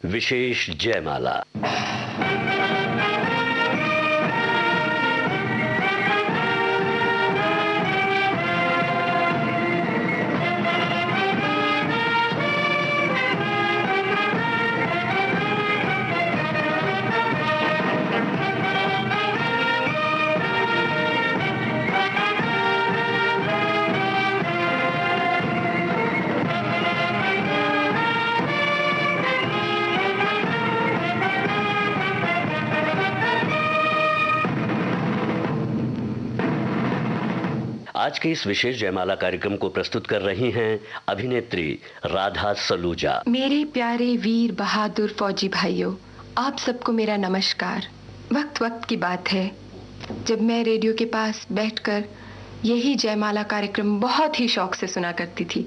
विशेष जयमाला। आज के इस विशेष जयमाला कार्यक्रम को प्रस्तुत कर रही हैं अभिनेत्री राधा सलूजा। मेरे प्यारे वीर बहादुर फौजी भाइयों, आप सबको मेरा नमस्कार। वक्त वक्त की बात है जब मैं रेडियो के पास बैठकर यही जयमाला कार्यक्रम बहुत ही शौक से सुना करती थी,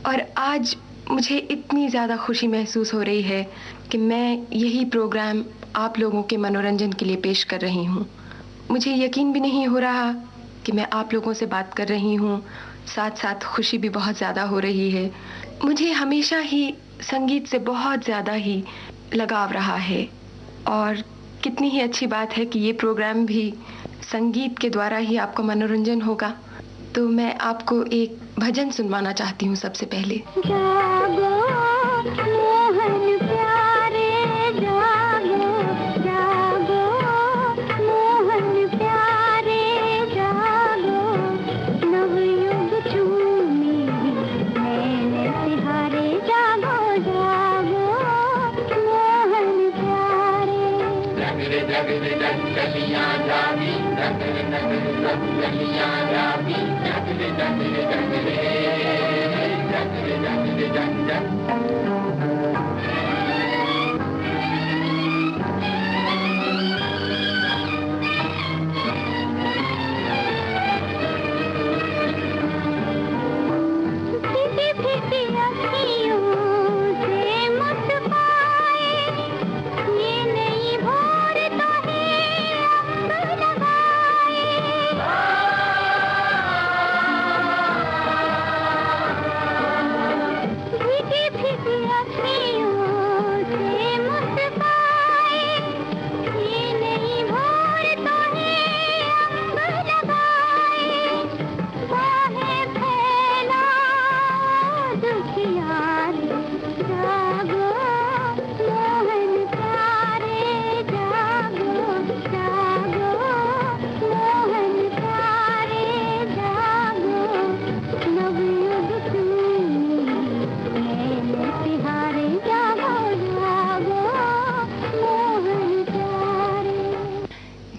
और आज मुझे इतनी ज़्यादा खुशी महसूस हो रही है कि मैं यही प्रोग्राम आप लोगों के मनोरंजन के लिए पेश कर रही हूँ। मुझे यकीन भी नहीं हो रहा कि मैं आप लोगों से बात कर रही हूँ, साथ साथ खुशी भी बहुत ज़्यादा हो रही है। मुझे हमेशा ही संगीत से बहुत ज़्यादा ही लगाव रहा है, और कितनी ही अच्छी बात है कि ये प्रोग्राम भी संगीत के द्वारा ही आपको मनोरंजन होगा। तो मैं आपको एक भजन सुनवाना चाहती हूँ सबसे पहले। जागो मोहन प्यारे, जागो जागो मोहन प्यारे, जागो नवयुग चूमी नैन तिहारे, जागो जागो मोहन प्यारे। जगरे जगरे जग गलियां जागी, जगरे जगरे जग गलियां जागी, जगरे जगरे जगरे जगरे जगरे जग जग।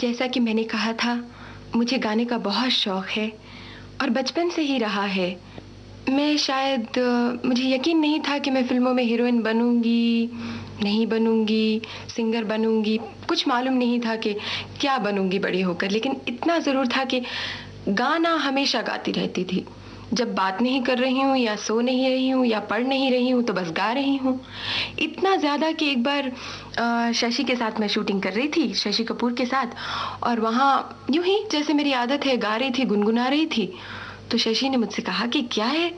जैसा कि मैंने कहा था, मुझे गाने का बहुत शौक है और बचपन से ही रहा है। मैं शायद मुझे यकीन नहीं था कि मैं फिल्मों में हीरोइन बनूंगी, नहीं बनूंगी, सिंगर बनूंगी, कुछ मालूम नहीं था कि क्या बनूंगी बड़ी होकर। लेकिन इतना ज़रूर था कि गाना हमेशा गाती रहती थी। जब बात नहीं कर रही हूँ या सो नहीं रही हूँ या पढ़ नहीं रही हूँ तो बस गा रही हूँ। इतना ज़्यादा कि एक बार शशि के साथ मैं शूटिंग कर रही थी, शशि कपूर के साथ, और वहाँ यूँ ही जैसे मेरी आदत है गा रही थी, गुनगुना रही थी। तो शशि ने मुझसे कहा कि क्या है,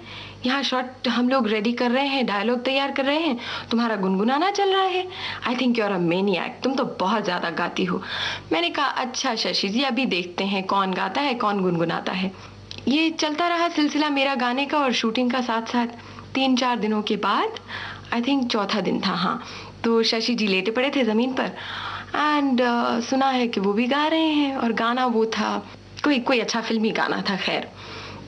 यहाँ शॉट हम लोग रेडी कर रहे हैं, डायलॉग तैयार कर रहे हैं, तुम्हारा गुनगुनाना चल रहा है। I think you are a maniac, तुम तो बहुत ज़्यादा गाती हो। मैंने कहा अच्छा शशि जी, अभी देखते हैं कौन गाता है कौन गुनगुनाता है। ये चलता रहा सिलसिला मेरा गाने का और शूटिंग का साथ साथ। 3-4 दिनों के बाद, आई थिंक चौथा दिन था, हाँ, तो शशि जी लेटे पड़े थे ज़मीन पर एंड सुना है कि वो भी गा रहे हैं, और गाना वो था कोई अच्छा फिल्मी गाना था। खैर,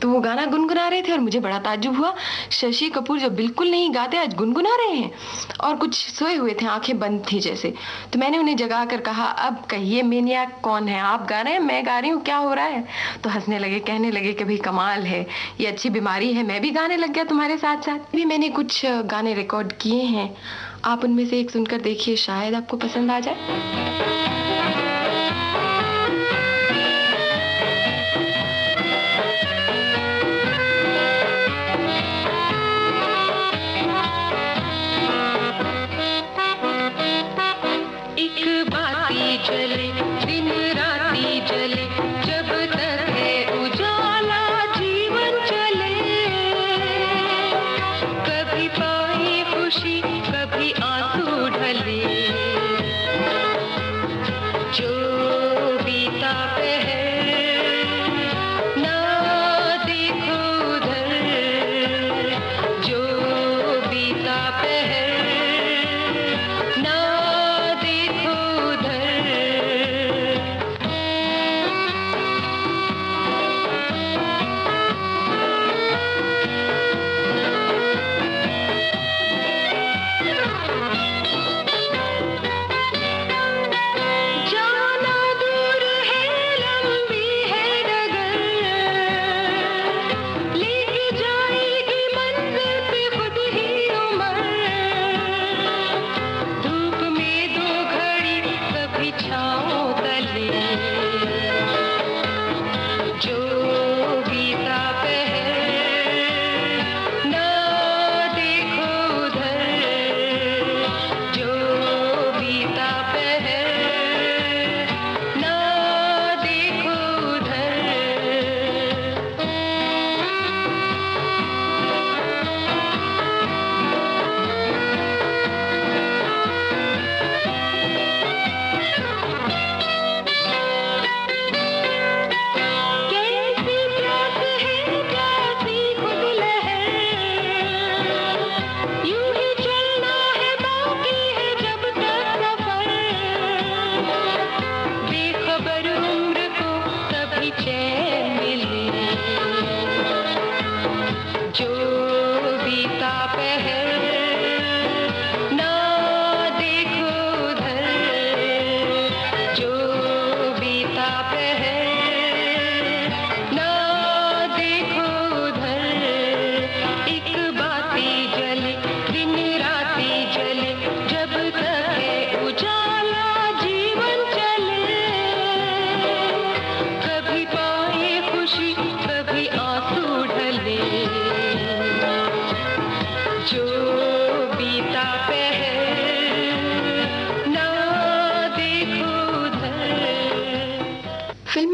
तो वो गाना गुनगुना रहे थे और मुझे बड़ा ताज्जुब हुआ। शशि कपूर जो बिल्कुल नहीं गाते आज गुनगुना रहे हैं, और कुछ सोए हुए थे, आंखें बंद थी जैसे। तो मैंने उन्हें जगा कर कहा, अब कहिए मैनिएक कौन है, आप गा रहे हैं मैं गा रही हूँ, क्या हो रहा है? तो हंसने लगे, कहने लगे कि भाई कमाल है, ये अच्छी बीमारी है, मैं भी गाने लग गया तुम्हारे साथ साथ। भी मैंने कुछ गाने रिकॉर्ड किए हैं, आप उनमें से एक सुनकर देखिए, शायद आपको पसंद आ जाए। कभी आंसू ढले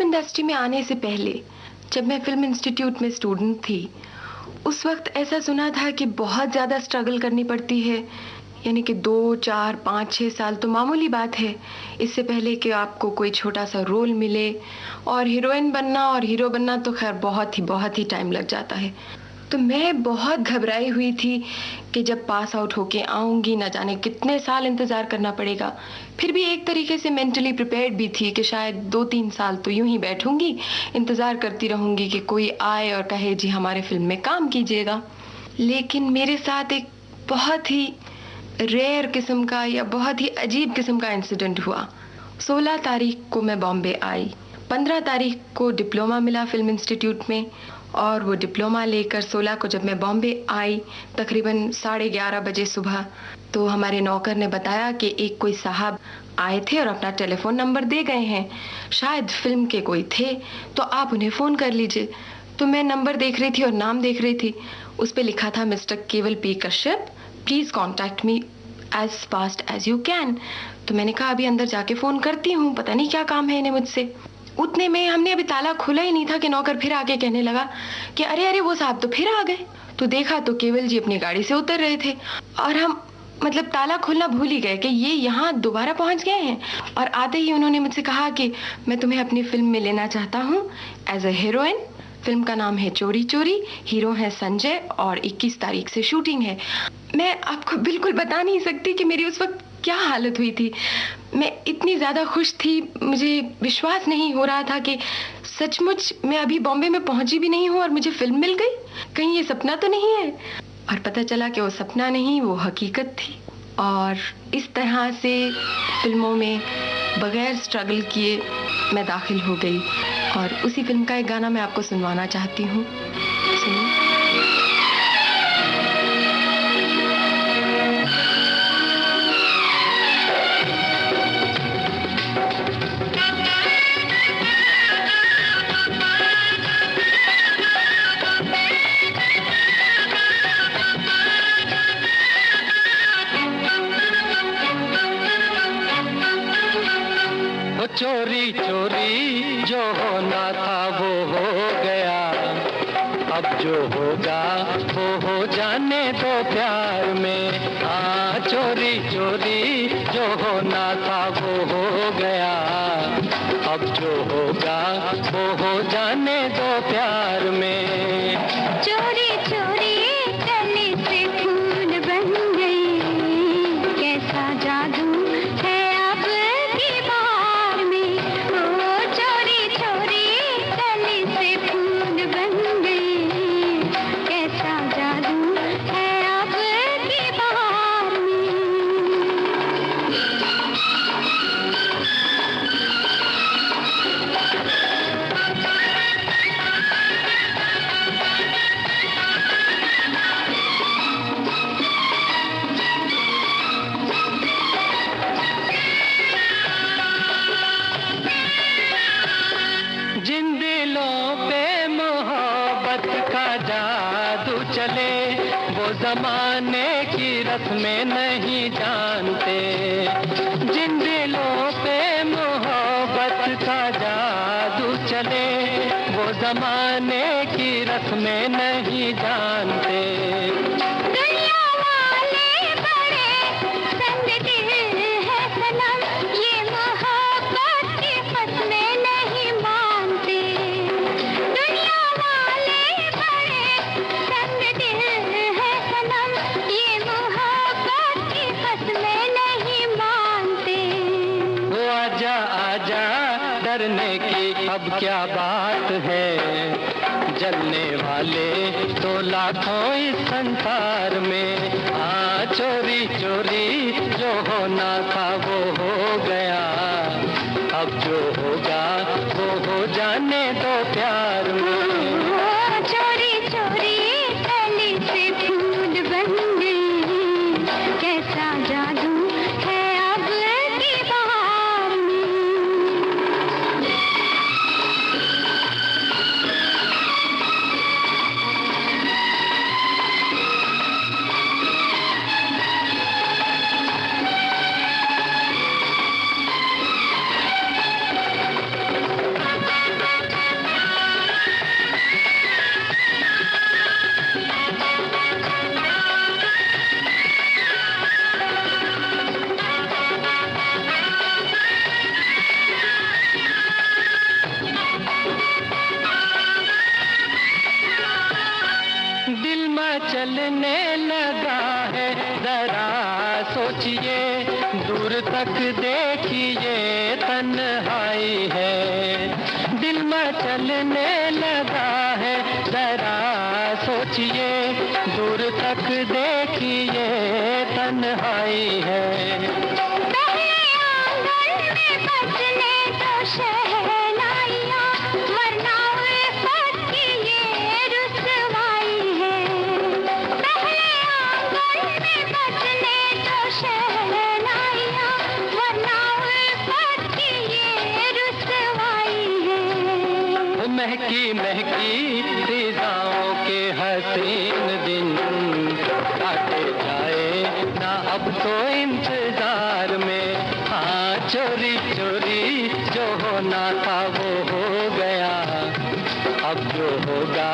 इंडस्ट्री में आने से पहले जब मैं फिल्म इंस्टीट्यूट में स्टूडेंट थी, उस वक्त ऐसा सुना था कि बहुत ज़्यादा स्ट्रगल करनी पड़ती है, यानी कि 2, 4, 5, 6 साल तो मामूली बात है इससे पहले कि आपको कोई छोटा सा रोल मिले। और हीरोइन बनना और हीरो बनना तो खैर बहुत ही टाइम लग जाता है। तो मैं बहुत घबराई हुई थी कि जब पास आउट होके आऊँगी न जाने कितने साल इंतज़ार करना पड़ेगा। फिर भी एक तरीके से मेंटली प्रिपेयर्ड भी थी कि शायद 2-3 साल तो यूं ही बैठूंगी, इंतज़ार करती रहूंगी कि कोई आए और कहे जी हमारे फिल्म में काम कीजिएगा। लेकिन मेरे साथ एक बहुत ही रेयर किस्म का या बहुत ही अजीब किस्म का इंसिडेंट हुआ। 16 तारीख को मैं बॉम्बे आई, 15 तारीख को डिप्लोमा मिला फिल्म इंस्टीट्यूट में, और वो डिप्लोमा लेकर 16 को जब मैं बॉम्बे आई तकरीबन 11:30 बजे सुबह, तो हमारे नौकर ने बताया कि एक कोई साहब आए थे और अपना टेलीफोन नंबर दे गए हैं, शायद फिल्म के कोई थे तो आप उन्हें फ़ोन कर लीजिए। तो मैं नंबर देख रही थी और नाम देख रही थी, उस पर लिखा था mister Kewal P Kashyap, please contact me as fast as you can. तो मैंने कहा अभी अंदर जाके फ़ोन करती हूँ, पता नहीं क्या काम है इन्हें मुझसे। उतने में हमने अभी ताला खुला ही नहीं था कि नौकर फिर आके कहने लगा कि अरे अरे वो साहब तो फिर आ गए। तो देखा तो केवल जी अपनी गाड़ी से उतर रहे थे और हम मतलब ताला खोलना भूल ही गए कि ये यहाँ दोबारा पहुँच गए हैं। और आते ही उन्होंने मुझसे कहा कि मैं तुम्हें अपनी फिल्म में लेना चाहता हूँ एज अ हीरोइन। फिल्म का नाम है चोरी चोरी, हीरो है संजय और 21 तारीख से शूटिंग है। मैं आपको बिल्कुल बता नहीं सकती कि मेरी उस वक्त क्या हालत हुई थी। मैं इतनी ज़्यादा खुश थी, मुझे विश्वास नहीं हो रहा था कि सचमुच मैं अभी बॉम्बे में पहुंची भी नहीं हूँ और मुझे फिल्म मिल गई, कहीं ये सपना तो नहीं है। और पता चला कि वो सपना नहीं, वो हकीकत थी। और इस तरह से फिल्मों में बगैर स्ट्रगल किए मैं दाखिल हो गई। और उसी फिल्म का एक गाना मैं आपको सुनवाना चाहती हूँ, सुनिए। चोरी चोरी जो होना था वो हो गया, अब जो होगा वो हो जाने दो प्यार में। चोरी चोरी जो होना था वो हो गया, अब जो होगा वो हो जाने दो प्यार में। चोरी चोरी गले से फूल बन गई, कैसा जादू है अब की बार में। ओ चोरी चोरी गले से फूल बन गई, कैसा जादू है अब की बार में। रस्में नहीं जानते, जिन दिलों पे मोहब्बत का जादू चले, वो जमाने की रस्में नहीं जानते। दुनिया वाले बड़े संग-दिल है सनम, ये मोहब्बत की कसमें नहीं मानते। दुनिया वाले बड़े संग-दिल है सनम, ये मोहब्बत की कसमें नहीं मानते। वो आजा आजा डरने की अब क्या बात है, जलने वाले तो लाखों इस संसार में। हाँ चोरी चोरी जो होना था वो हो गया, अब जो होगा वो हो जाने दो प्यार में। चोरी चोरी कली से फूल बन गई, कैसा जादू है अब की बहार में। दिल मचलने लगा है जरा सोचिए, दूर तक देखिए तन्हाई है। दिल मचलने लगा है जरा सोचिए, दूर तक देखिए तन्हाई है। पहले आंगन में बजने दो शहनाइयाँ, वरना उल्फत की ये रुसवाई है। पहले आंगन में बजने दो शहनाइयाँ, वरना उल्फत की ये रुसवाई है। महकी महकी फिजाओं के हसीन दिन काटे जाए ना अब तो इंतजार में। हाँ चोरी चोरी जो होना था वो हो गया, अब जो होगा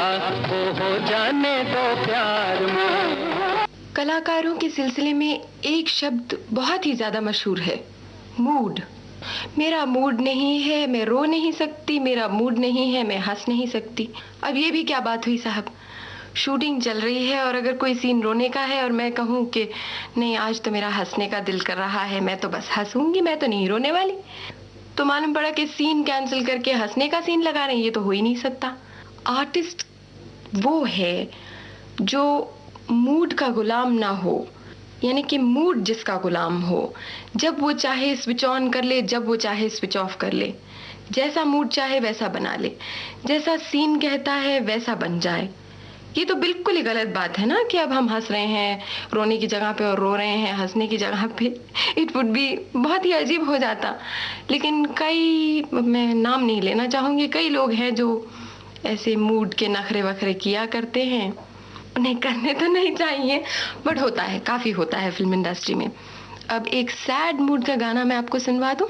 वो हो जाने दो प्यार में। कलाकारों के सिलसिले में एक शब्द बहुत ही ज्यादा मशहूर है, मूड। मेरा मूड नहीं है, मैं रो नहीं सकती, मेरा मूड नहीं है, मैं हंस नहीं सकती। अब ये भी क्या बात हुई साहब, शूटिंग चल रही है और अगर कोई सीन रोने का है और मैं कहूँ कि नहीं आज तो मेरा हंसने का दिल कर रहा है, मैं तो बस हंसूंगी, मैं तो नहीं रोने वाली, तो मालूम पड़ा कि सीन कैंसिल करके हंसने का सीन लगा रहे हैं। ये तो हो ही नहीं सकता। आर्टिस्ट वो है जो मूड का गुलाम ना हो, यानी कि मूड जिसका गुलाम हो, जब वो चाहे स्विच ऑन कर ले, जब वो चाहे स्विच ऑफ कर ले, जैसा मूड चाहे वैसा बना ले, जैसा सीन कहता है वैसा बन जाए। ये तो बिल्कुल ही गलत बात है ना कि अब हम हंस रहे हैं रोने की जगह पे और रो रहे हैं हंसने की जगह पे। इट वुड बी बहुत ही अजीब हो जाता। लेकिन कई, मैं नाम नहीं लेना चाहूँगी, कई लोग हैं जो ऐसे मूड के नखरे वखरे किया करते हैं। उन्हें करने तो नहीं चाहिए, बट होता है, काफ़ी होता है फिल्म इंडस्ट्री में। अब एक सैड मूड का गाना मैं आपको सुनवा दूं।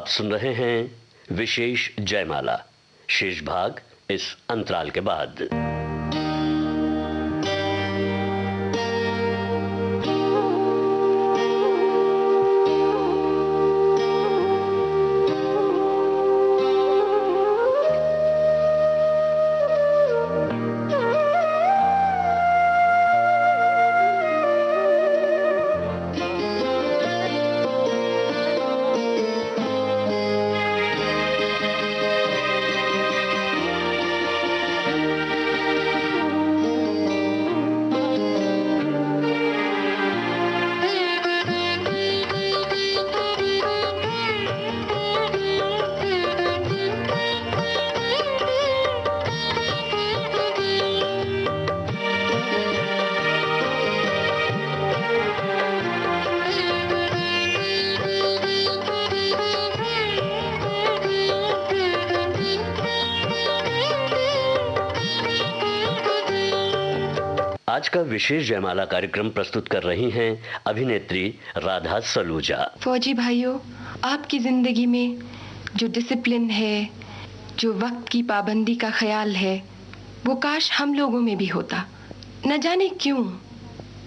आप सुन रहे हैं विशेष जयमाला। शेष भाग इस अंतराल के बाद। आज का विशेष जयमाला कार्यक्रम प्रस्तुत कर रही हैं अभिनेत्री राधा सलूजा। फौजी भाइयों, आपकी जिंदगी में जो डिसिप्लिन है, जो वक्त की पाबंदी का ख्याल है, वो काश हम लोगों में भी होता। न जाने क्यों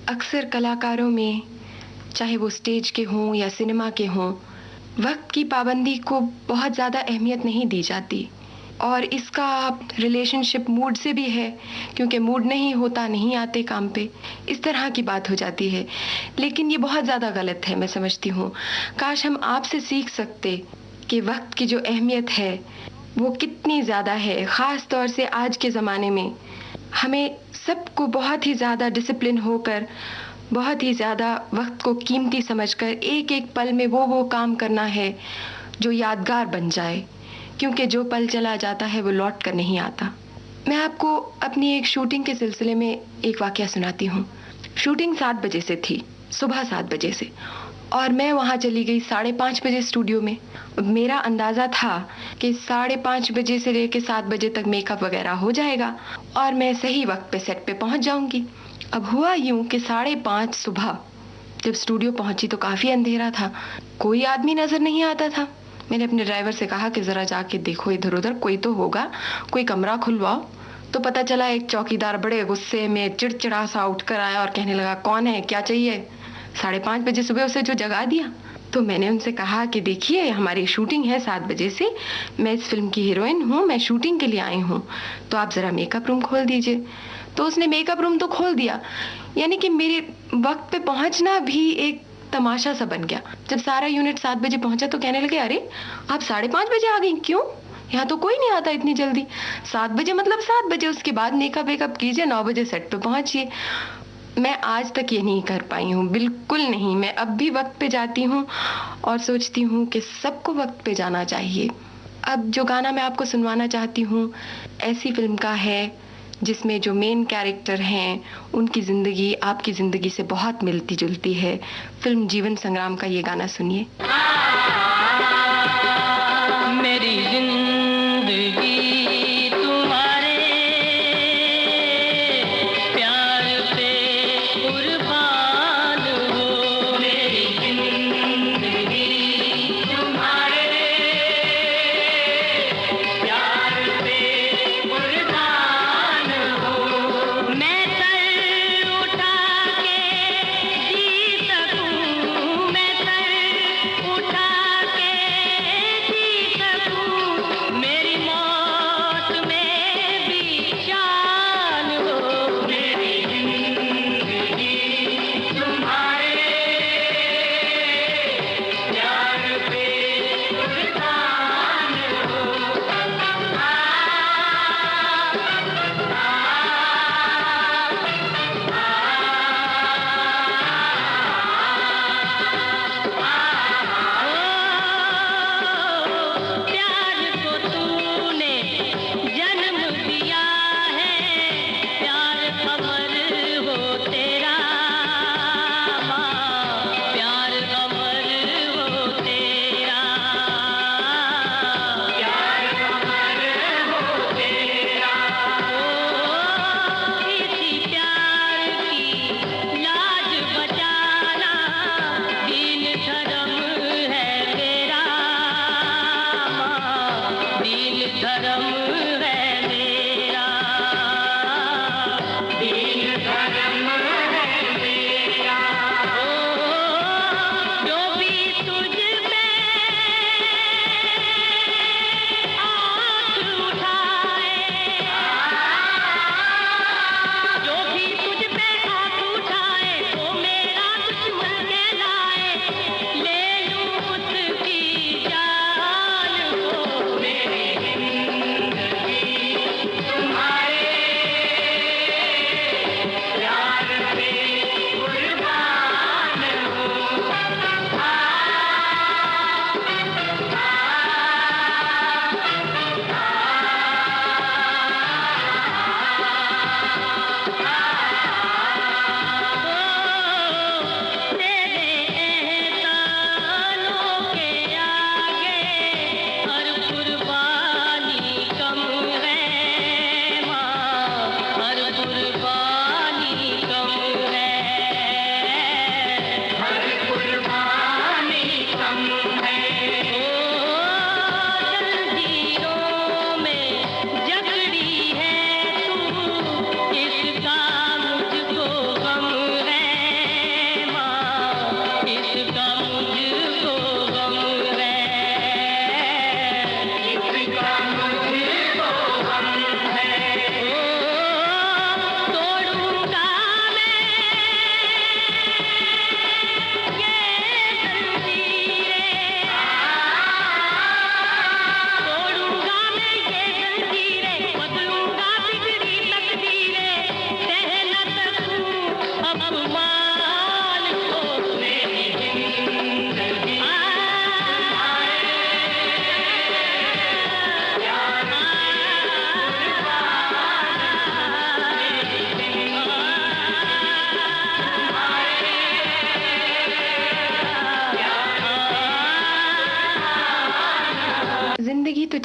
अक्सर कलाकारों में, चाहे वो स्टेज के हों या सिनेमा के हों, वक्त की पाबंदी को बहुत ज़्यादा अहमियत नहीं दी जाती। और इसका रिलेशनशिप मूड से भी है, क्योंकि मूड नहीं होता नहीं आते काम पे, इस तरह की बात हो जाती है। लेकिन ये बहुत ज़्यादा गलत है, मैं समझती हूँ। काश हम आपसे सीख सकते कि वक्त की जो अहमियत है वो कितनी ज़्यादा है। ख़ास तौर से आज के ज़माने में हमें सबको बहुत ही ज़्यादा डिसिप्लिन होकर, बहुत ही ज़्यादा वक्त को कीमती समझकर एक एक पल में वो काम करना है जो यादगार बन जाए, क्योंकि जो पल चला जाता है वो लौट कर नहीं आता। मैं आपको अपनी एक शूटिंग के सिलसिले में एक वाकया सुनाती हूँ। शूटिंग 7 बजे से थी, सुबह 7 बजे से, और मैं वहाँ चली गई 5:30 बजे स्टूडियो में। मेरा अंदाज़ा था कि 5:30 बजे से लेकर 7 बजे तक मेकअप वगैरह हो जाएगा और मैं सही वक्त पे सेट पे पहुँच जाऊँगी। अब हुआ यूँ कि 5:30 सुबह जब स्टूडियो पहुँची तो काफ़ी अंधेरा था, कोई आदमी नज़र नहीं आता था। मैंने अपने ड्राइवर से कहा कि ज़रा जाके देखो इधर उधर, कोई तो होगा, कोई कमरा खुलवाओ। तो पता चला एक चौकीदार बड़े गुस्से में चिड़चिड़ा सा उठकर आया और कहने लगा, कौन है, क्या चाहिए? 5:30 बजे सुबह उसे जो जगा दिया। तो मैंने उनसे कहा कि देखिए हमारी शूटिंग है 7 बजे से, मैं इस फिल्म की हीरोइन हूँ, मैं शूटिंग के लिए आई हूँ, तो आप ज़रा मेकअप रूम खोल दीजिए। तो उसने मेकअप रूम तो खोल दिया, यानी कि मेरे वक्त पे पहुँचना भी एक तमाशा सा बन गया। जब सारा यूनिट 7 बजे पहुंचा तो कहने लगे, अरे आप 5:30 बजे आ गई, क्यों? यहाँ तो कोई नहीं आता इतनी जल्दी। 7 बजे मतलब 7 बजे, उसके बाद मेकअप वेकअप कीजिए, 9 बजे सेट पे पहुंचिए। मैं आज तक ये नहीं कर पाई हूँ, बिल्कुल नहीं। मैं अब भी वक्त पे जाती हूँ और सोचती हूँ कि सबको वक्त पे जाना चाहिए। अब जो गाना मैं आपको सुनवाना चाहती हूँ ऐसी फिल्म का है जिसमें जो मेन कैरेक्टर हैं उनकी ज़िंदगी आपकी ज़िंदगी से बहुत मिलती जुलती है। फिल्म जीवन संग्राम का ये गाना सुनिए। मेरी जिंदगी तुम्हारे प्यार पे कुर्बान हो, मेरी जिंदगी तुम्हारे प्यार पे कुर्बान हो। मैं सर उठा के जी सकूं, मैं सर उठा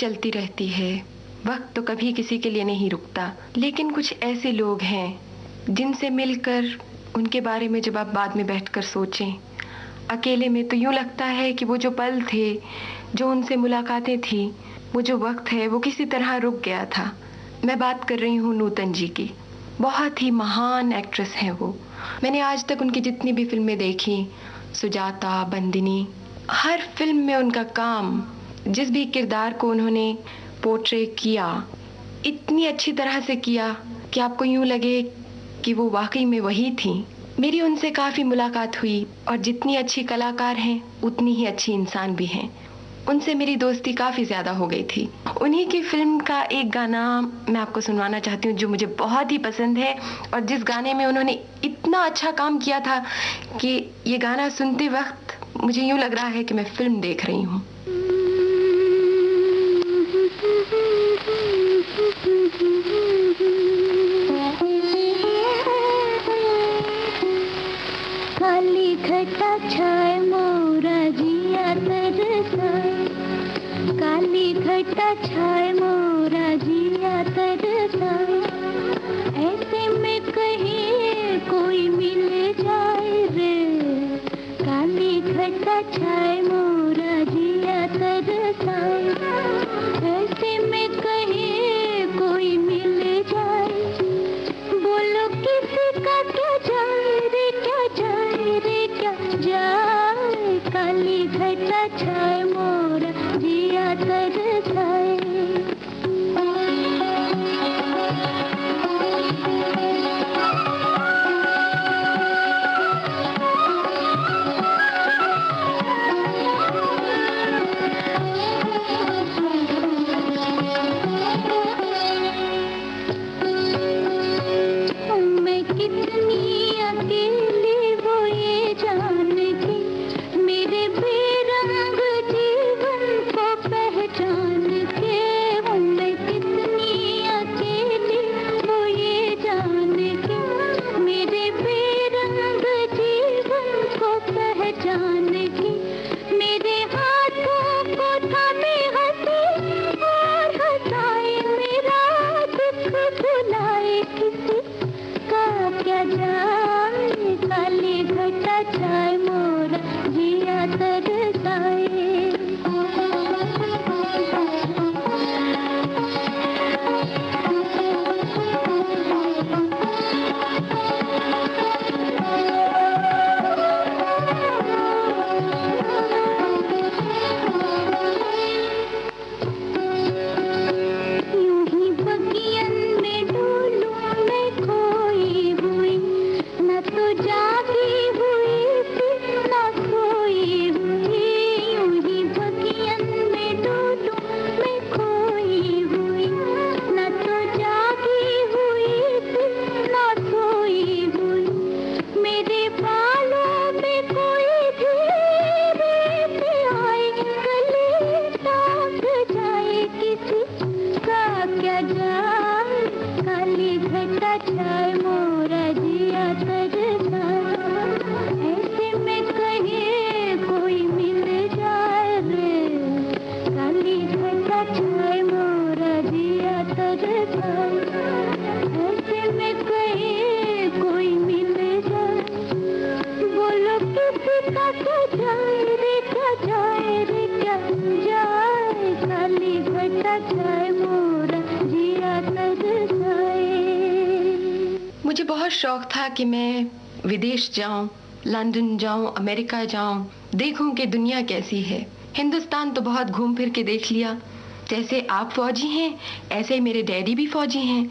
चलती रहती है, वक्त तो कभी किसी के लिए नहीं रुकता, लेकिन कुछ ऐसे लोग हैं जिनसे मिलकर, उनके बारे में जब आप बाद में बैठकर सोचें अकेले में, तो यूं लगता है कि वो जो पल थे, जो उनसे मुलाकातें थी, वो जो वक्त है, वो किसी तरह रुक गया था। मैं बात कर रही हूँ नूतन जी की। बहुत ही महान एक्ट्रेस हैं वो। मैंने आज तक उनकी जितनी भी फिल्में देखी, सुजाता, बंदिनी, हर फिल्म में उनका काम, जिस भी किरदार को उन्होंने पोर्ट्रे किया, इतनी अच्छी तरह से किया कि आपको यूं लगे कि वो वाकई में वही थी। मेरी उनसे काफ़ी मुलाकात हुई और जितनी अच्छी कलाकार हैं उतनी ही अच्छी इंसान भी हैं। उनसे मेरी दोस्ती काफ़ी ज़्यादा हो गई थी। उन्हीं की फिल्म का एक गाना मैं आपको सुनवाना चाहती हूँ जो मुझे बहुत ही पसंद है, और जिस गाने में उन्होंने इतना अच्छा काम किया था कि ये गाना सुनते वक्त मुझे यूं लग रहा है कि मैं फिल्म देख रही हूँ। काली घटा छाए मोरा जिया तरसाए, काली घटा छाए मोरा जिया तरसाए, ऐसे में कहीं कोई मिल जाए रे, काली घटा छाए मोरा जिया तरसाए, ऐसे में कहीं कोई मिल जाए, बोलो किसी का क्या जाए रे, क्या जाए रे, क्या जाए, काली घटा छाए मोरा जिया तरसाए। मुझे बहुत शौक था कि मैं विदेश जाऊं, लंदन जाऊं, अमेरिका जाऊं, देखूं कि दुनिया कैसी है। हिंदुस्तान तो बहुत घूम फिर के देख लिया। जैसे आप फौजी हैं, ऐसे ही मेरे डैडी भी फौजी हैं।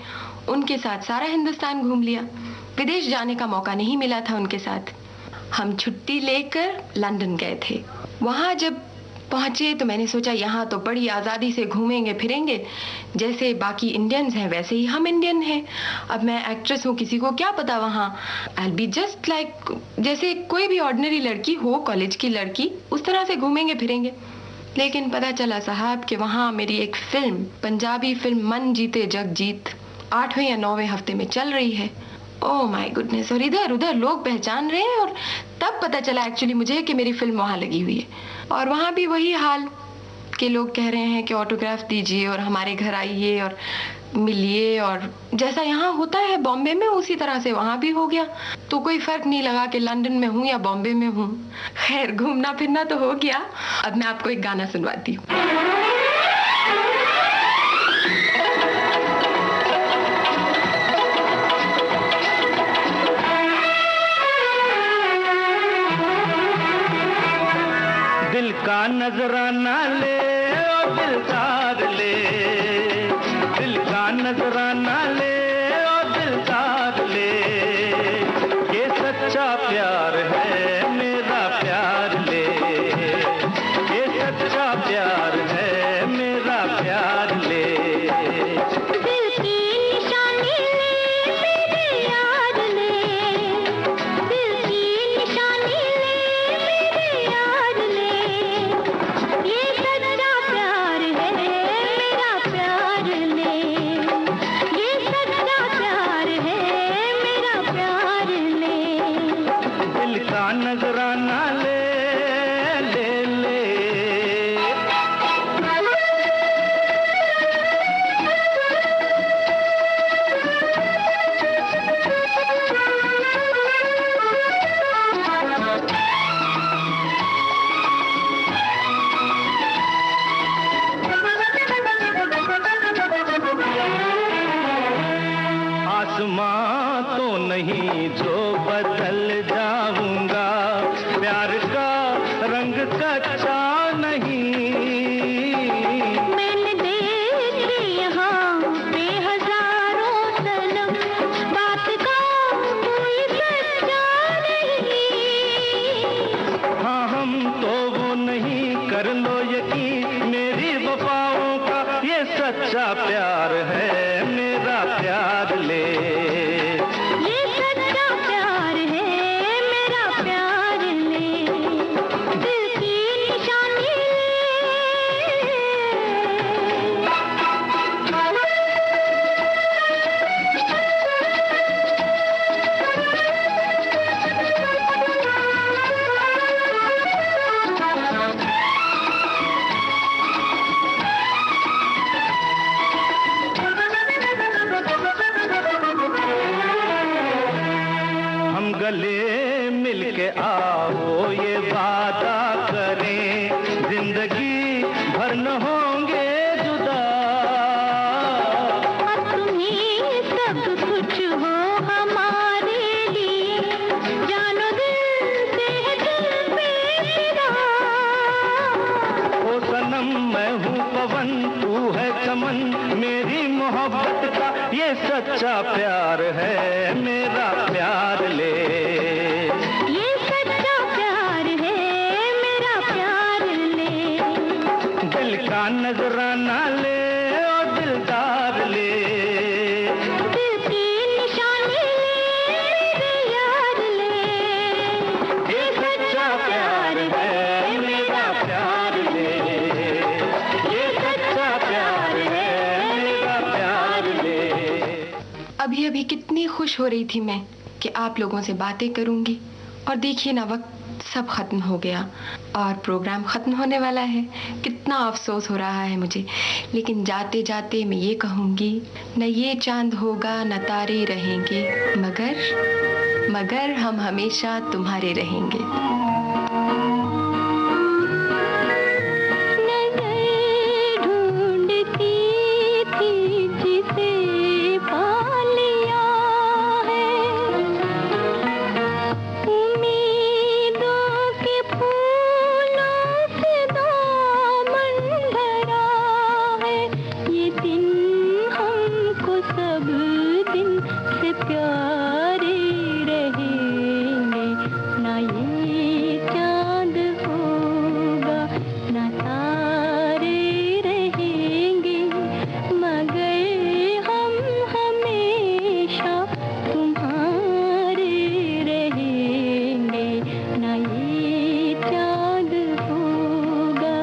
उनके साथ सारा हिंदुस्तान घूम लिया। विदेश जाने का मौका नहीं मिला था उनके साथ। हम छुट्टी लेकर लंदन गए थे। वहाँ जब पहुँचे तो मैंने सोचा यहाँ तो बड़ी आज़ादी से घूमेंगे फिरेंगे, जैसे बाकी इंडियंस हैं वैसे ही हम इंडियन हैं। अब मैं एक्ट्रेस हूँ, किसी को क्या पता वहाँ। आई बी जस्ट लाइक जैसे कोई भी ऑर्डिनरी लड़की हो, कॉलेज की लड़की, उस तरह से घूमेंगे फिरेंगे। लेकिन पता चला साहब कि वहाँ मेरी एक फिल्म, पंजाबी फिल्म मन जीते जग जीत, 8वें या 9वें हफ्ते में चल रही है। Oh my goodness. और इधर उधर लोग पहचान रहे हैं। और तब पता चला एक्चुअली मुझे कि मेरी फिल्म वहाँ लगी हुई है। और वहाँ भी वही हाल, के लोग कह रहे हैं कि ऑटोग्राफ दीजिए और हमारे घर आइए और मिलिए, और जैसा यहाँ होता है बॉम्बे में उसी तरह से वहाँ भी हो गया। तो कोई फर्क नहीं लगा कि लंदन में हूँ या बॉम्बे में हूँ। खैर, घूमना फिरना तो हो गया। अब मैं आपको एक गाना सुनवाती हूँ। दिल का नजराना ले ओ दिलदार ले, दिल का नजराना ले ओ दिलदार ले, ये सच्चा प्यार है मेरा प्यार ले, ये सच्चा प्यार है मेरा प्यार ले। दिल की निशानी ले मेरे यार ले, दिल की निशानी ले मेरे यार ले, ये सच्चा प्यार है मेरा प्यार ले, ये सच्चा प्यार है मेरा प्यार ले। दिल का नजराना ले ले ले। आसमां तो नहीं जो बदल जाऊंगा, प्यार का रंग कच्चा नहीं। मैंने देखे यहाँ पे हजारों सनम, बात का कोई सच्चा नहीं। हाँ हम तो वो नहीं, कर लो यकीन मेरी वफाओं का, ये सच्चा प्यार है मेरा प्यार ले, ये सच्चा प्यार है मेरा प्यार ले। दिल की निशानी हम गले मिलके आओ ये वादा करें, जिंदगी भर न होंगे जुदा। अब तुम्हीं सब कुछ हो हमारे लिए, जानो दिल से है दिल पे फिदा। ओ सनम मैं हूँ पवन तू है चमन, मेरी मोहब्बत का ये सच्चा प्यार है मेरा प्यार ले, ये सच्चा प्यार है मेरा प्यार ले। दिल का नजराना ले ओ दिलदार ले, दिल की निशानी ले मेरे यार ले, ये सच्चा प्यार है मेरा प्यार ले, ये सच्चा प्यार है मेरा प्यार ले। अभी अभी कितनी खुश हो रही थी मैं कि आप लोगों से बातें करूंगी, और देखिए ना वक्त सब खत्म हो गया और प्रोग्राम खत्म होने वाला है। कितना अफसोस हो रहा है मुझे, लेकिन जाते जाते मैं ये कहूंगी, न ये चांद होगा न तारे रहेंगे, मगर हम हमेशा तुम्हारे रहेंगे। नज़र ढूंढती थी जिसे पा लिया है, उम्मीदों के फूलों से दामन भरा है। ये दिन हमको सब दिन से प्यारे रहेंगे, ना ये चांद होगा ना तारे रहेंगे, मगर हम हमेशा तुम्हारे रहेंगे, ना ये चांद होगा।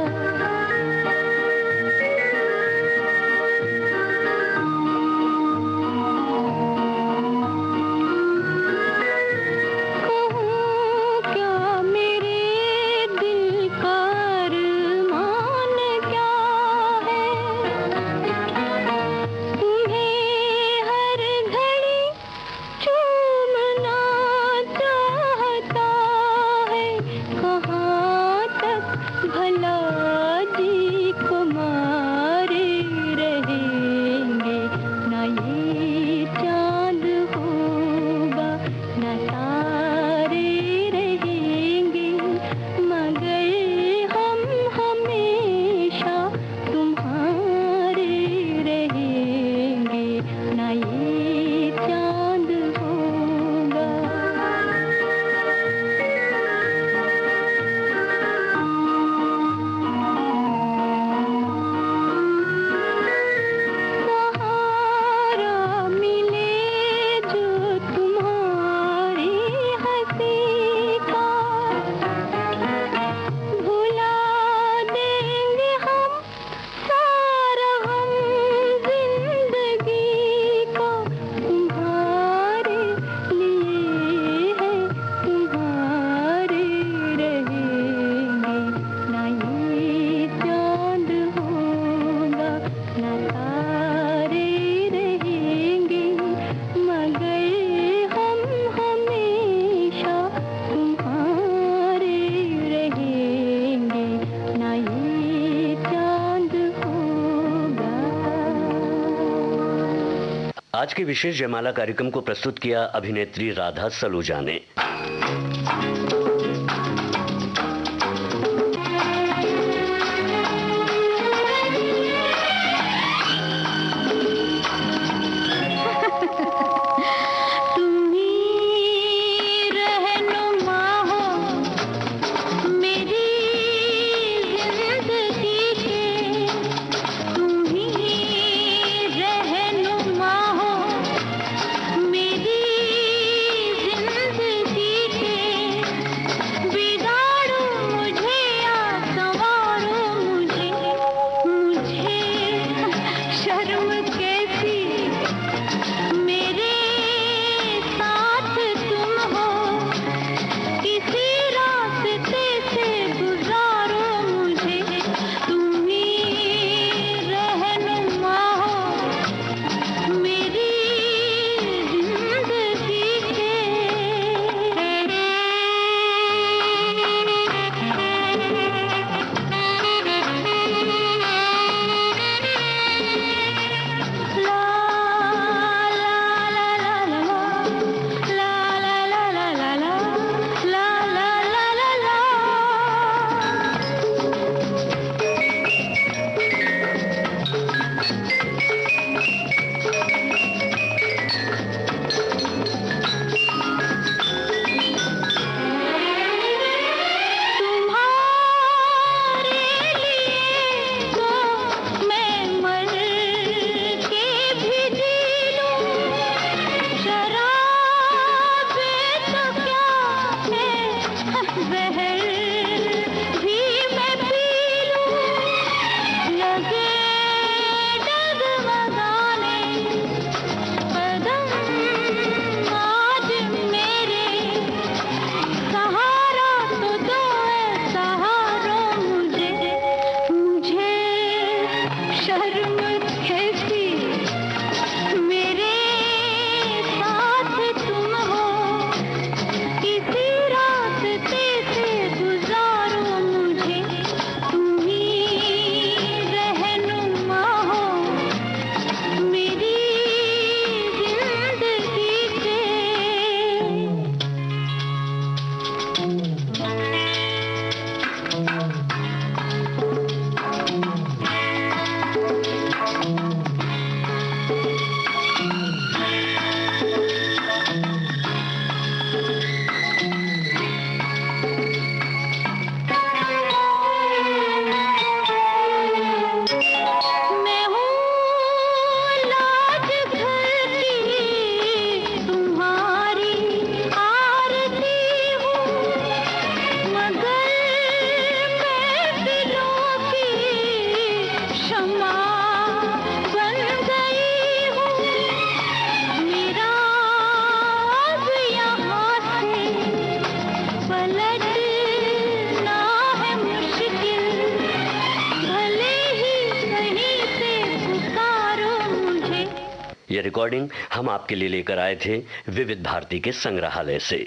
ये चांद होगा। सहारा मिले जो तुम्हारी हंसी का, भुला देंगे हम सारा हम जिंदगी का। तुम्हारे लिए है, तुम्हारे रहेंगे, ना ये चांद होगा ना तारे रहेंगे, मगर हम हमेशा तुम्हारे रहेंगे, ना ये चांद होगा। आज के विशेष जयमाला कार्यक्रम को प्रस्तुत किया अभिनेत्री राधा सलूजा ने। तुम्ही रहनुमा हो मेरी जिंदगी के, तुम्ही रहनुमा हो मेरी जिंदगी के। बिगाड़ो मुझे या संवारो मुझे, मुझे शर्म कैसी मेरे साथ तुम हो। किसी रास्ते से गुजारो मुझे, तुम ही रहनुमा हो मेरी जिंदगी के। ला ला ला ला ला ला ला ला ला ला ला ला ला ला ला। तुम्हारे लिए तो मैं मर के भी जी लूं, शराब तो क्या है जहर भी मैं पी लूं। लगे डगमगाने कदम आज मेरे, सहारा तो दो है सहारो मुझे, मुझे शर्म कैसी मेरे साथ तुम हो। किसी रास्ते से गुजारो मुझे, तुम ही रहनुमा हो मेरी जिंदगी के। मैं हूँ लाज घर की तुम्हारी आरती हूँ, मगर मैं दिलों की शम्मा बन गई हूँ। मेरा अब यहाँ से पलटना है मुश्किल, भले ही कहीं से पुकारो मुझे। यह रिकॉर्डिंग हम आपके लिए लेकर आए थे विविध भारती के संग्रहालय से।